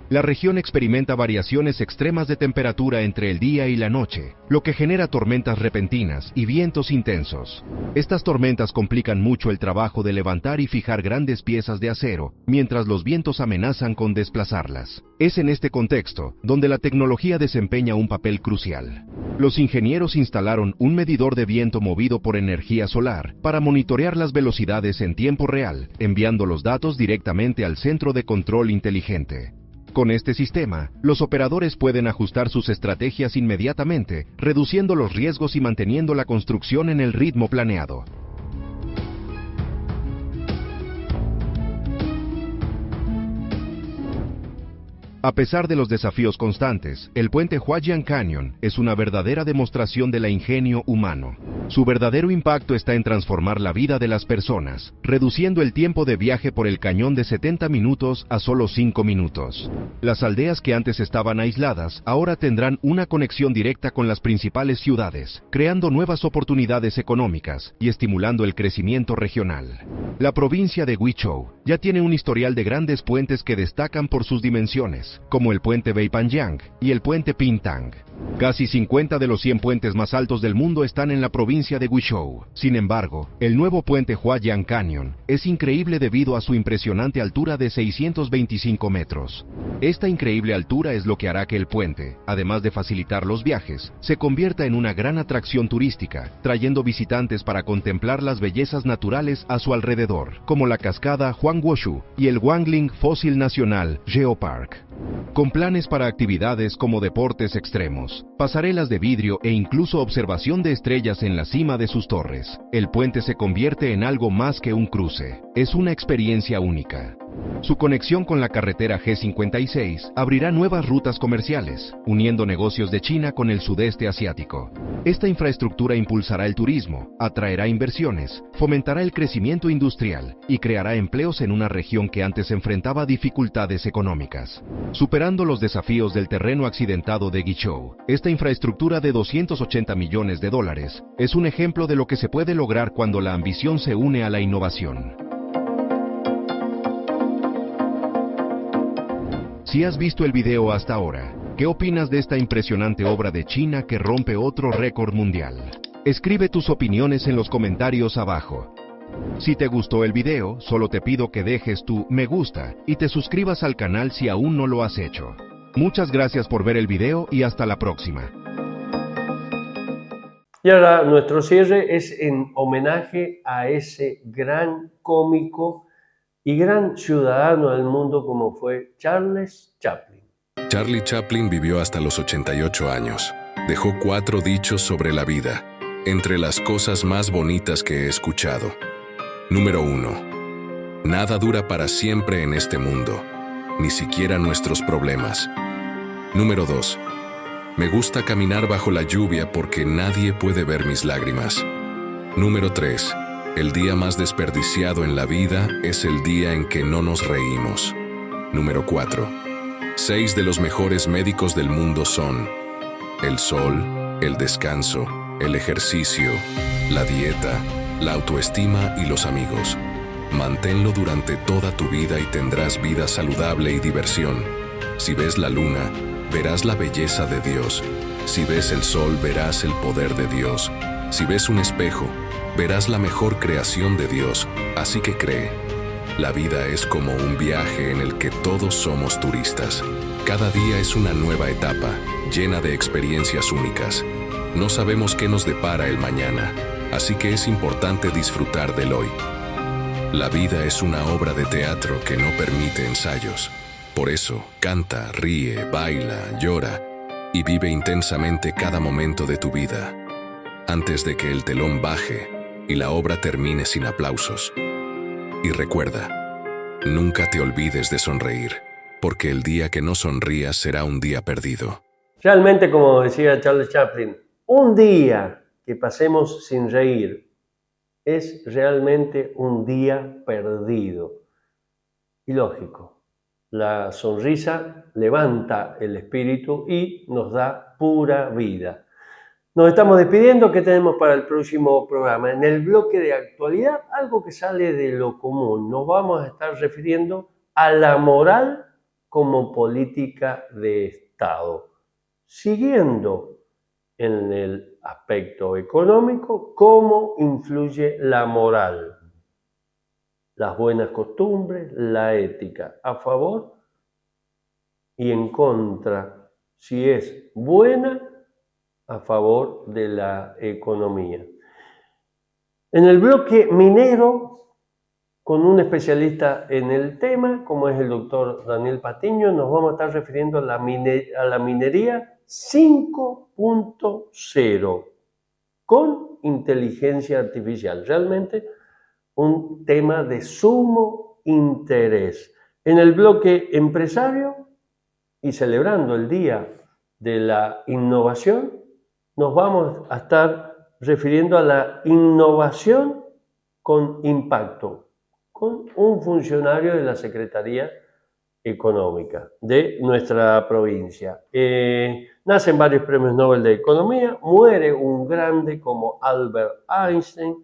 La región experimenta variaciones extremas de temperatura entre el día y la noche, lo que genera tormentas repentinas y vientos intensos. Estas tormentas complican mucho el trabajo de levantar y fijar grandes piezas de acero, mientras los vientos amenazan con desplazarlas. Es en este contexto donde la tecnología desempeña un papel crucial. Los ingenieros instalaron un medidor de viento movido por energía solar para monitorear las velocidades en tiempo real, enviando los datos directamente al centro de control inteligente. Con este sistema, los operadores pueden ajustar sus estrategias inmediatamente, reduciendo los riesgos y manteniendo la construcción en el ritmo planeado. A pesar de los desafíos constantes, el puente Huaiyang Canyon es una verdadera demostración del ingenio humano. Su verdadero impacto está en transformar la vida de las personas, reduciendo el tiempo de viaje por el cañón de 70 minutos a solo 5 minutos. Las aldeas que antes estaban aisladas ahora tendrán una conexión directa con las principales ciudades, creando nuevas oportunidades económicas y estimulando el crecimiento regional. La provincia de Guizhou ya tiene un historial de grandes puentes que destacan por sus dimensiones, como el puente Beipanjiang y el puente Pingtang. Casi 50 de los 100 puentes más altos del mundo están en la provincia de Guizhou. Sin embargo, el nuevo puente Huaiyang Canyon es increíble debido a su impresionante altura de 625 metros. Esta increíble altura es lo que hará que el puente, además de facilitar los viajes, se convierta en una gran atracción turística, trayendo visitantes para contemplar las bellezas naturales a su alrededor, como la cascada Huangguoshu y el Wangling Fossil National Geopark. Con planes para actividades como deportes extremos, pasarelas de vidrio e incluso observación de estrellas en la cima de sus torres, el puente se convierte en algo más que un cruce. Es una experiencia única. Su conexión con la carretera G56 abrirá nuevas rutas comerciales, uniendo negocios de China con el sudeste asiático. Esta infraestructura impulsará el turismo, atraerá inversiones, fomentará el crecimiento industrial y creará empleos en una región que antes enfrentaba dificultades económicas. Superando los desafíos del terreno accidentado de Guizhou, esta infraestructura de $280 millones es un ejemplo de lo que se puede lograr cuando la ambición se une a la innovación. Si has visto el video hasta ahora, ¿Qué opinas de esta impresionante obra de China que rompe otro récord mundial? Escribe tus opiniones en los comentarios abajo. Si te gustó el video, solo te pido que dejes tu me gusta y te suscribas al canal si aún no lo has hecho. Muchas gracias por ver el video y hasta la próxima. Y ahora nuestro cierre es en homenaje a ese gran cómico y gran ciudadano del mundo como fue Charles Chaplin. Charlie Chaplin vivió hasta los 88 años. Dejó 4 dichos sobre la vida, entre las cosas más bonitas que he escuchado. Número 1. Nada dura para siempre en este mundo, ni siquiera nuestros problemas. Número 2. Me gusta caminar bajo la lluvia porque nadie puede ver mis lágrimas. Número 3. El día más desperdiciado en la vida es el día en que no nos reímos. Número 4. 6 de los mejores médicos del mundo son el sol, el descanso, el ejercicio, la dieta, la autoestima y los amigos. Manténlo durante toda tu vida y tendrás vida saludable y diversión. Si ves la luna, verás la belleza de Dios. Si ves el sol, verás el poder de Dios. Si ves un espejo, verás la mejor creación de Dios. Así que cree. La vida es como un viaje en el que todos somos turistas. Cada día es una nueva etapa, llena de experiencias únicas. No sabemos qué nos depara el mañana, así que es importante disfrutar del hoy. La vida es una obra de teatro que no permite ensayos. Por eso, canta, ríe, baila, llora y vive intensamente cada momento de tu vida, antes de que el telón baje y la obra termine sin aplausos. Y recuerda, nunca te olvides de sonreír, porque el día que no sonrías será un día perdido. Realmente, como decía Charles Chaplin, un día que pasemos sin reír es realmente un día perdido. Y lógico, la sonrisa levanta el espíritu y nos da pura vida. Nos estamos despidiendo. ¿Qué tenemos para el próximo programa? En el bloque de actualidad, algo que sale de lo común. Nos vamos a estar refiriendo a la moral como política de Estado. Siguiendo en el aspecto económico, ¿cómo influye la moral? Las buenas costumbres, la ética, a favor y en contra, si es buena, a favor de la economía. En el bloque minero, con un especialista en el tema, como es el doctor Daniel Patiño, nos vamos a estar refiriendo a la minería 5.0 con inteligencia artificial. Realmente un tema de sumo interés. En el bloque empresario, y celebrando el Día de la Innovación, nos vamos a estar refiriendo a la innovación con impacto, con un funcionario de la Secretaría Económica de nuestra provincia. Nacen varios premios Nobel de Economía, muere un grande como Albert Einstein,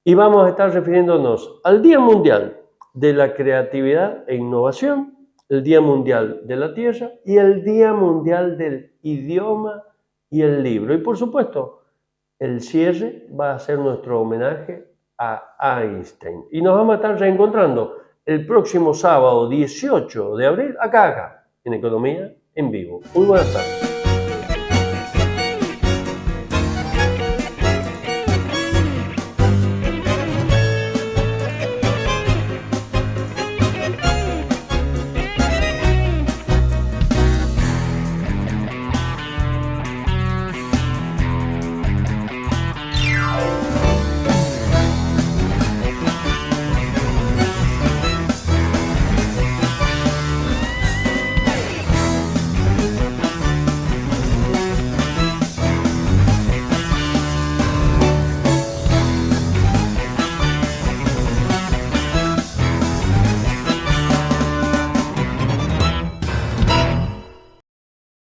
y vamos a estar refiriéndonos al Día Mundial de la Creatividad e Innovación, el Día Mundial de la Tierra y el Día Mundial del Idioma y el Libro. Y por supuesto, el cierre va a ser nuestro homenaje a Einstein. Y nos vamos a estar reencontrando el próximo sábado 18 de abril, acá, en Economía en Vivo. Muy buenas tardes.